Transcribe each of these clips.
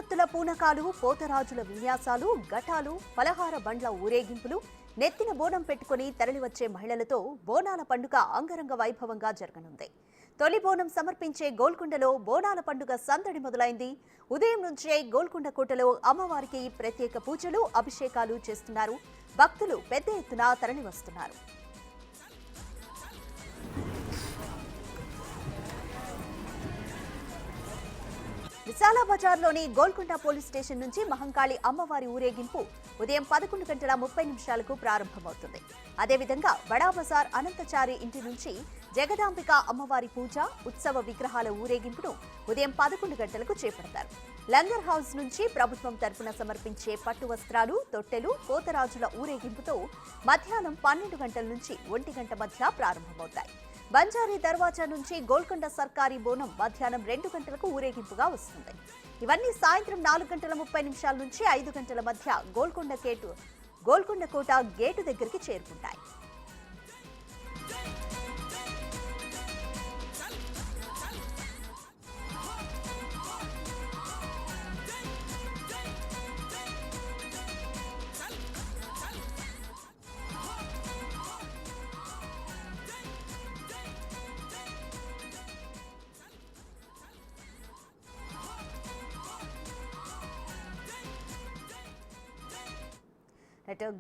శివసత్తుల పూనకాలు, పోతరాజుల విన్యాసాలు, ఘటాలు, పలహార బండ్ల ఊరేగింపులు, నెత్తిన బోనం పెట్టుకుని తరలివచ్చే మహిళలతో బోనాల పండుగ అంగరంగ వైభవంగా జరగనుంది. తొలి బోనం సమర్పించే గోల్కొండలో బోనాల పండుగ సందడి మొదలైంది. ఉదయం నుంచే గోల్కొండ కోటలో అమ్మవారికి ప్రత్యేక పూజలు, అభిషేకాలు చేస్తున్నారు. భక్తులు పెద్ద ఎత్తున తరలివస్తున్నారు. విశాల బజార్లోని గోల్కొండ పోలీస్ స్టేషన్ నుంచి మహంకాళి అమ్మవారి ఊరేగింపు ఉదయం 11:30 ప్రారంభమవుతుంది. అదేవిధంగా బడా బజార్ అనంతచారి ఇంటి నుంచి జగదాంబిక అమ్మవారి పూజ, ఉత్సవ విగ్రహాల ఊరేగింపును ఉదయం 11 గంటలకు చేపడతారు. లంగర్ హౌస్ నుంచి ప్రభుత్వం తరపున సమర్పించే పట్టు వస్త్రాలు, తొట్టెలు, పోతరాజుల ఊరేగింపుతో మధ్యాహ్నం 12 గంటల నుంచి 1 గంట మధ్య ప్రారంభమవుతాయి. బంజారీ దర్వాజా నుంచి గోల్కొండ సర్కారీ బోనం మధ్యాహ్నం 2 గంటలకు ఊరేగింపుగా వస్తుంది. ఇవన్నీ సాయంత్రం 4:30 నుంచి 5 గంటల మధ్య గోల్కొండ కోట గేటు దగ్గరికి చేరుకుంటాయి.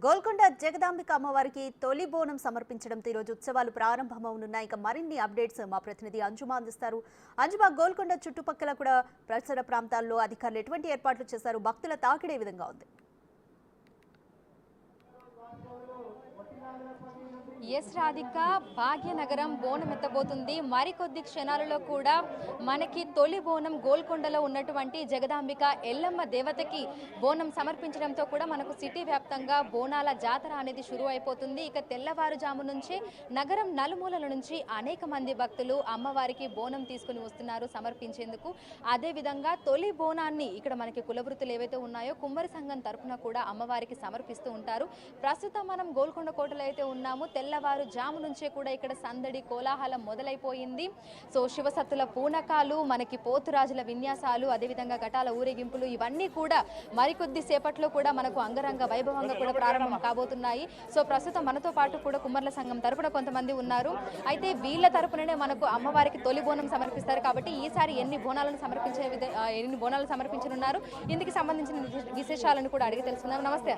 గోల్కొండ జగదాంబిక అమ్మవారికి తొలి బోనం సమర్పించడంతో ఈరోజు ఉత్సవాలు ప్రారంభమవునున్నాయి. ఇక మరిన్ని అప్డేట్స్ మా ప్రతినిధి అంజుమా అందిస్తారు. అంజుమా, గోల్కొండ చుట్టుపక్కల కూడా పరిసర ప్రాంతాల్లో అధికారులు ఎటువంటి ఏర్పాట్లు చేశారు? భక్తుల తాకిడి ఏ విధంగా ఉంది? ఎస్ రాధిక, భాగ్యనగరం బోనం ఎత్తబోతుంది. మరికొద్ది క్షణాలలో కూడా మనకి తొలి బోనం గోల్కొండలో ఉన్నటువంటి జగదాంబిక ఎల్లమ్మ దేవతకి బోనం సమర్పించడంతో కూడా మనకు సిటీ వ్యాప్తంగా బోనాల జాతర అనేది షురూ అయిపోతుంది. ఇక తెల్లవారుజాము నుంచే నగరం నలుమూలల నుంచి అనేక మంది భక్తులు అమ్మవారికి బోనం తీసుకుని వస్తున్నారు సమర్పించేందుకు. అదేవిధంగా తొలి బోనాన్ని ఇక్కడ మనకి కులవృత్తులు ఏవైతే ఉన్నాయో కుమ్మరి సంఘం తరఫున కూడా అమ్మవారికి సమర్పిస్తూ ఉంటారు. ప్రస్తుతం మనం గోల్కొండ కోటలో అయితే ఉన్నాము. తెల్లవారుజాము నుంచే కూడా ఇక్కడ సందడి కోలాహలం మొదలైపోయింది. సో శివసత్తుల పూనకాలు, మనకి పోతురాజుల విన్యాసాలు, అదేవిధంగా ఘటాల ఊరేగింపులు ఇవన్నీ కూడా మరికొద్ది సేపట్లో కూడా మనకు అంగరంగ వైభవంగా కూడా ప్రారంభం కాబోతున్నాయి. సో ప్రస్తుతం మనతో పాటు కూడా కుమ్మర్ల సంఘం తరపున కొంతమంది ఉన్నారు. అయితే వీళ్ళ తరపుననే మనకు అమ్మవారికి తొలి బోనం సమర్పిస్తారు కాబట్టి ఈసారి ఎన్ని బోనాలు సమర్పించనున్నారు, ఇందుకు సంబంధించిన విశేషాలను కూడా అడిగి తెలుసుకున్నాం. నమస్తే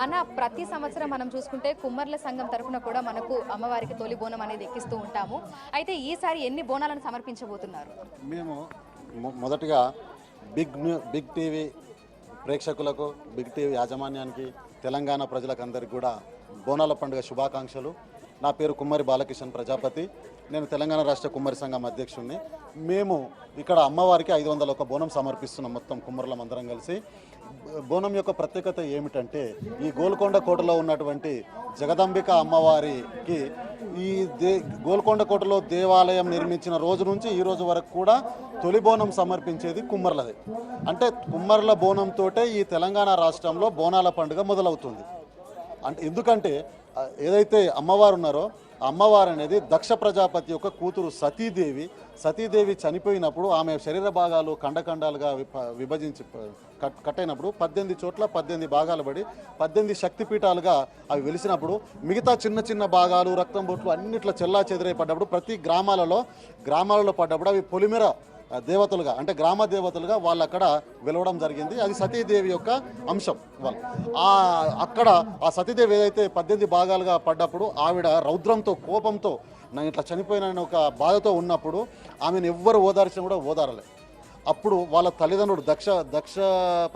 అన్న, ప్రతి సంవత్సరం మనం చూసుకుంటే కుమ్మర్ల సంఘం తరపున కూడా మనకు అమ్మవారికి తొలి బోనం అనేది ఎక్కిస్తూ ఉంటాము. అయితే ఈసారి ఎన్ని బోనాలను సమర్పించబోతున్నారు? మేము మొదటిగా బిగ్ టీవీ ప్రేక్షకులకు, బిగ్ టీవీ యాజమాన్యానికి, తెలంగాణ ప్రజలకు అందరికీ కూడా బోనాల పండుగ శుభాకాంక్షలు. నా పేరు కుమ్మరి బాలకిషన్ ప్రజాపతి. నేను తెలంగాణ రాష్ట్ర కుమ్మరి సంఘం అధ్యక్షుడిని. మేము ఇక్కడ అమ్మవారికి 501 బోనం సమర్పిస్తున్నాం, మొత్తం కుమ్మరులం అందరం కలిసి. బోనం యొక్క ప్రత్యేకత ఏమిటంటే, ఈ గోల్కొండ కోటలో ఉన్నటువంటి జగదాంబిక అమ్మవారికి ఈ గోల్కొండ కోటలో దేవాలయం నిర్మించిన రోజు నుంచి ఈ రోజు వరకు కూడా తొలి బోనం సమర్పించేది కుమ్మర్లదే. అంటే కుమ్మర్ల బోనంతో ఈ తెలంగాణ రాష్ట్రంలో బోనాల పండుగ మొదలవుతుంది. అంటే ఎందుకంటే ఏదైతే అమ్మవారు ఉన్నారో ఆ అమ్మవారు అనేది దక్ష ప్రజాపతి యొక్క కూతురు సతీదేవి చనిపోయినప్పుడు ఆమె శరీర భాగాలు ఖండఖండాలుగా విభజించి కట్టయినప్పుడు 18 చోట్ల 18 భాగాలు పడి 18 శక్తిపీఠాలుగా అవి వెలిసినప్పుడు మిగతా చిన్న చిన్న భాగాలు, రక్తం బొట్లు అన్నిట్లో చెల్లా చెదిరై పడ్డప్పుడు ప్రతి గ్రామాలలో పడ్డప్పుడు అవి పొలిమేర దేవతలుగా, అంటే గ్రామ దేవతలుగా వాళ్ళు అక్కడ వెలవడం జరిగింది. అది సతీదేవి యొక్క అంశం. వాళ్ళు అక్కడ ఆ సతీదేవి ఏదైతే 18 భాగాలుగా పడ్డప్పుడు ఆవిడ రౌద్రంతో, కోపంతో, నేను ఇట్లా చనిపోయిన ఒక బాధతో ఉన్నప్పుడు ఆమెను ఎవ్వరు ఓదార్చినా కూడా ఓదారలే. అప్పుడు వాళ్ళ తల్లిదండ్రులు దక్ష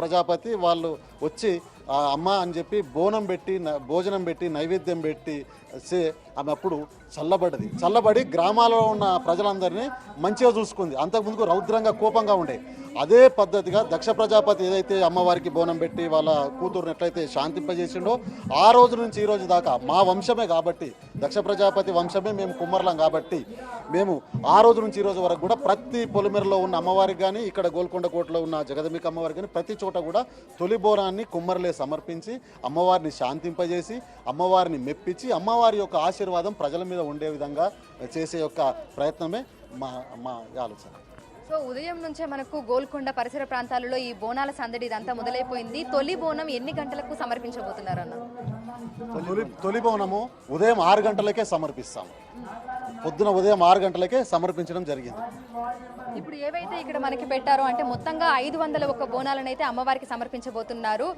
ప్రజాపతి వాళ్ళు వచ్చి అమ్మ అని చెప్పి భోజనం పెట్టి నైవేద్యం పెట్టి ఆమె అప్పుడు చల్లబడి గ్రామాల్లో ఉన్న ప్రజలందరినీ మంచిగా చూసుకుంది. అంతకుముందుకు రౌద్రంగా, కోపంగా ఉండే. అదే పద్ధతిగా దక్ష ప్రజాపతి ఏదైతే అమ్మవారికి బోనం పెట్టి వాళ్ళ కూతురుని ఎట్లయితే శాంతింపజేసిండో ఆ రోజు నుంచి ఈ రోజు దాకా మా వంశమే కాబట్టి, దక్ష ప్రజాపతి వంశమే మేము కుమ్మర్లం కాబట్టి, మేము ఆ రోజు నుంచి ఈ రోజు వరకు కూడా ప్రతి పొలిమేరలో ఉన్న అమ్మవారికి కానీ, ఇక్కడ గోల్కొండ కోటలో ఉన్న జగదాంబిక అమ్మవారికి కానీ ప్రతి చోట కూడా తొలి బోనాన్ని కుమ్మర్లే సమర్పించి అమ్మవారిని శాంతింపజేసి, అమ్మవారిని మెప్పించి, అమ్మవారి యొక్క ఆశీర్వాదం ప్రజల మీద ఉండే విధంగా చేసే యొక్క ప్రయత్నమే మా ఆలోచన. సో ఉదయం నుంచే మనకు గోల్కొండ పరిసర ప్రాంతాలలో ఈ బోనాల సందడి ఇదంతా మొదలైపోయింది. తొలి బోనం ఎన్ని గంటలకు సమర్పించబోతున్నారు అన్న? తొలి బోనము ఉదయం 6 గంటలకే సమర్పిస్తాము. పొద్దున ఉదయం 6 గంటలకే సమర్పించడం జరిగింది. ఇప్పుడు ఏవైతే ఇక్కడ మనకి పెట్టారో అంటే మొత్తంగా 501 బోనాలను అయితే అమ్మవారికి సమర్పించబోతున్నారు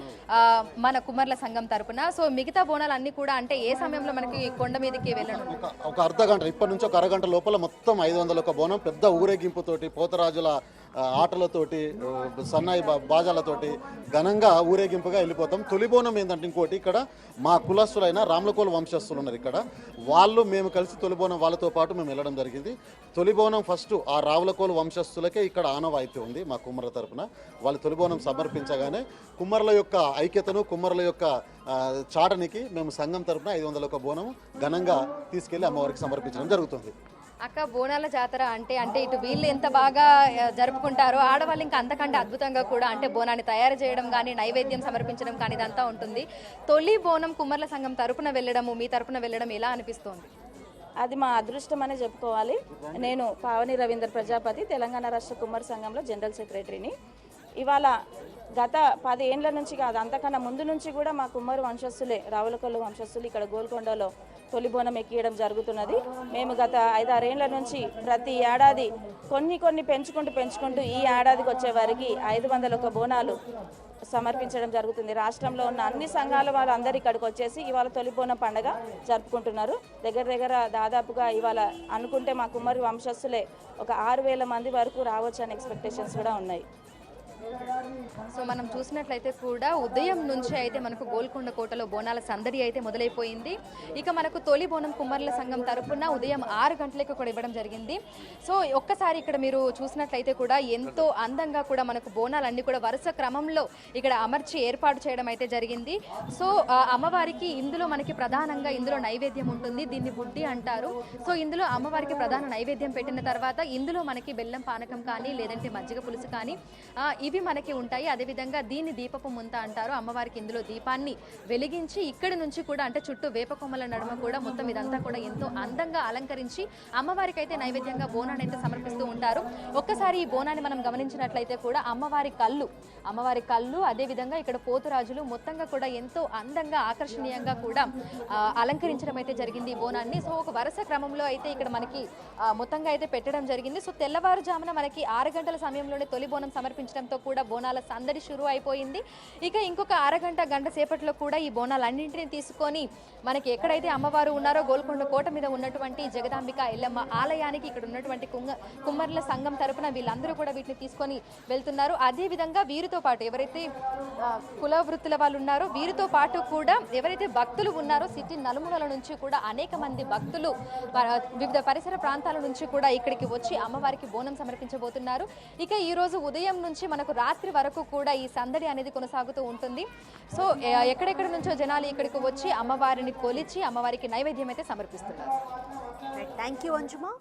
మన కుమ్మర్ల సంఘం తరపున. సో మిగతా బోనాలు అన్ని కూడా అంటే ఏ సమయంలో మనకి కొండ మీదకి వెళ్ళడం? ఒక అర్ధ గంట, ఇప్పటి నుంచి ఒక అరగంట లోపల మొత్తం 501 బోనం పెద్ద ఊరేగింపుతోటి, పోతరాజుల ఆటలతోటి, సన్నాయి బాజాలతోటి ఘనంగా ఊరేగింపుగా వెళ్ళిపోతాం. తొలి బోనం ఏంటంటే ఇంకోటి, ఇక్కడ మా కులస్తులైన రామ్లకోల వంశస్థులు ఉన్నారు ఇక్కడ, వాళ్ళు మేము కలిసి తొలి బోనం వాళ్ళతో పాటు మేము వెళ్ళడం జరిగింది. తొలి బోనం ఫస్ట్ ఆ రావులకోలు వంశస్థులకే ఇక్కడ ఆనవాయితీ ఉంది మా కుమ్మర్ల తరపున. వాళ్ళు తొలి బోనం సమర్పించగానే కుమ్మర్ల యొక్క ఐక్యతను, కుమ్మర్ల యొక్క చాటనికి మేము సంఘం తరపున 501 బోనం ఘనంగా తీసుకెళ్లి అమ్మవారికి సమర్పించడం జరుగుతుంది. అక్క, బోనాల జాతర అంటే ఇటు వీళ్ళు ఎంత బాగా జరుపుకుంటారో ఆడవాళ్ళు ఇంకా అంతకంటే అద్భుతంగా కూడా అంటే బోనాన్ని తయారు చేయడం కానీ, నైవేద్యం సమర్పించడం కానీ ఇదంతా ఉంటుంది. తొలి బోనం కుమ్మర్ల సంఘం తరపున వెళ్ళడము, మీ తరపున వెళ్ళడం ఎలా అనిపిస్తోంది? అది మా అదృష్టం అనే చెప్పుకోవాలి. నేను పావని రవీంద్ర ప్రజాపతి, తెలంగాణ రాష్ట్ర కుమ్మరి సంఘంలో జనరల్ సెక్రటరీని. ఇవాళ గత 10 ఏండ్ల నుంచి కాదు, అంతకన్నా ముందు నుంచి కూడా మా కుమ్మరి వంశస్థులే, రావులకొల్లు వంశస్థులు ఇక్కడ గోల్కొండలో తొలి బోనం ఎక్కియడం జరుగుతున్నది. మేము గత 5-6 ఏండ్ల నుంచి ప్రతి ఏడాది కొన్ని పెంచుకుంటూ ఈ ఏడాదికి వచ్చే వారికి 501 బోనాలు సమర్పించడం జరుగుతుంది. రాష్ట్రంలో ఉన్న అన్ని సంఘాల వాళ్ళందరూ ఇక్కడికి వచ్చేసి ఇవాళ తొలి బోనం పండుగ జరుపుకుంటున్నారు. దగ్గర దాదాపుగా ఇవాళ అనుకుంటే మా కుమ్మరి వంశస్థులే ఒక 6,000 మంది వరకు రావచ్చు అనే ఎక్స్పెక్టేషన్స్ కూడా ఉన్నాయి. సో మనం చూసినట్లయితే కూడా ఉదయం నుంచి అయితే మనకు గోల్కొండ కోటలో బోనాల సందడి అయితే మొదలైపోయింది. ఇక మనకు తొలి బోనం కుమ్మర్ల సంఘం తరపున ఉదయం 6 గంటలకు కూడా ఇవ్వడం జరిగింది. సో ఒక్కసారి ఇక్కడ మీరు చూసినట్లయితే కూడా ఎంతో అందంగా కూడా మనకు బోనాలన్నీ కూడా వరుస క్రమంలో ఇక్కడ అమర్చి ఏర్పాటు చేయడం అయితే జరిగింది. సో అమ్మవారికి ఇందులో మనకి ప్రధానంగా ఇందులో నైవేద్యం ఉంటుంది, దీన్ని బుడ్డి అంటారు. సో ఇందులో అమ్మవారికి ప్రధాన నైవేద్యం పెట్టిన తర్వాత ఇందులో మనకి బెల్లం పానకం కానీ, లేదంటే మజ్జిగ పులుసు కానీ ఇవి మనకి ఉంటాయి. అదేవిధంగా దీన్ని దీపపు ముంత అంటారు. అమ్మవారికి ఇందులో దీపాన్ని వెలిగించి ఇక్కడి నుంచి కూడా అంటే చుట్టూ వేప కొమ్మల నడుమ కూడా మొత్తం ఇదంతా కూడా ఎంతో అందంగా అలంకరించి అమ్మవారికి అయితే నైవేద్యంగా బోనాన్ని అయితే సమర్పిస్తూ ఉంటారు. ఒక్కసారి ఈ బోనాన్ని మనం గమనించినట్లయితే కూడా అమ్మవారి కళ్ళు అదేవిధంగా ఇక్కడ పోతురాజులు మొత్తంగా కూడా ఎంతో అందంగా ఆకర్షణీయంగా కూడా అలంకరించడం అయితే జరిగింది ఈ బోనాన్ని. సో ఒక వరుస క్రమంలో అయితే ఇక్కడ మనకి మొత్తంగా అయితే పెట్టడం జరిగింది. సో తెల్లవారుజామున మనకి 6 గంటల సమయంలోనే తొలి బోనం సమర్పించడంతో కూడా బోనాల సందడి షురు అయిపోయింది. ఇక ఇంకొక గంట సేపట్లో కూడా ఈ బోనాలన్నింటినీ తీసుకొని మనకి ఎక్కడైతే అమ్మవారు ఉన్నారో గోల్కొండ కోట మీద ఉన్నటువంటి జగదాంబిక ఎల్లమ్మ ఆలయానికి ఇక్కడ ఉన్నటువంటి కుమ్మర్ల సంఘం తరపున వీళ్ళందరూ కూడా వీటిని తీసుకొని వెళ్తున్నారు. అదేవిధంగా వీరితో పాటు ఎవరైతే కుల వృత్తుల వాళ్ళు ఉన్నారో వీరితో పాటు కూడా ఎవరైతే భక్తులు ఉన్నారో సిటీ నలుమూలల నుంచి కూడా అనేక మంది భక్తులు వివిధ పరిసర ప్రాంతాల నుంచి కూడా ఇక్కడికి వచ్చి అమ్మవారికి బోనం సమర్పించబోతున్నారు. ఇక ఈ రోజు ఉదయం నుంచి మనకు రాత్రి వరకు కూడా ఈ సందడి అనేది కొనసాగుతూ ఉంటుంది. సో ఎక్కడెక్కడ నుంచో జనాలు ఇక్కడికి వచ్చి అమ్మవారిని కొలిచి అమ్మవారికి నైవేద్యం అయితే సమర్పిస్తున్నారు. Thank you అంజుమా.